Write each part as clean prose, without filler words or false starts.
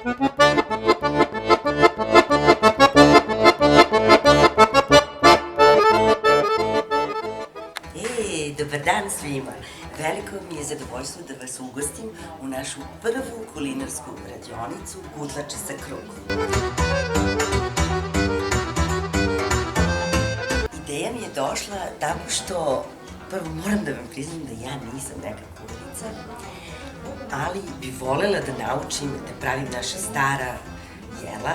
Dobar dan svima! Veliko mi je zadovoljstvo da vas ugostim u našu prvu kulinarsku radionicu Gudlače sa krugom. Ideja mi je došla tako što, prvo moram da vam priznam da ja nisam neka kuharica, ali bi volela da naučim da pravim naša stara jela.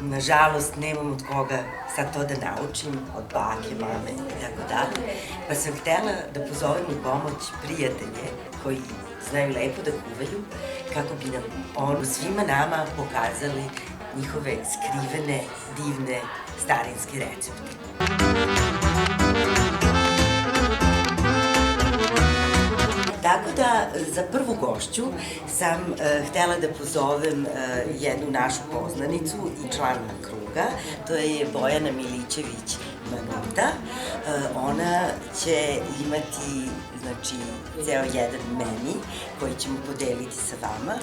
Nažalost, nemam od koga sad to da naučim, od bake, mame i tako dalje, pa sam htela da pozovem u pomoć prijatelje koji znaju lepo da kuvaju, kako bi nam svima nama pokazali njihove skrivene, divne, starinske recepte. Tako da, za prvu gošću sam htela da pozovem jednu našu poznanicu i člana kruga, to je Bojana Milićević-Manuta. Ona će imati, znači, ceo jedan meni koji ćemo podeliti sa vama.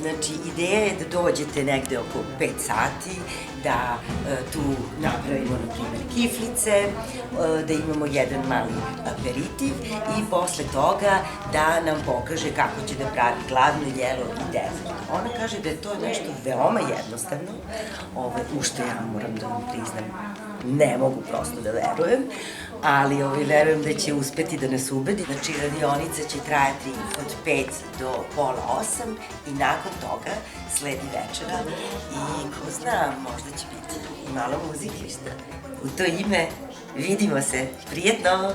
Znači, ideja je da dođete negde oko 5 sati, da tu napravimo, na primjer, kiflice, da imamo jedan mali aperitiv i posle toga da nam pokaže kako će da pravi glavno jelo i dezert. Ona kaže da je to nešto veoma jednostavno, u što ja moram da vam priznam, ne mogu prosto da verujem, ali verujem da će uspeti da nas ubedi. Znači, radionica će trajati od 5 do pola 8 i nakon toga sledi večera i ko zna, možda će biti i malo muzike, šta? U to ime, vidimo se, prijetno!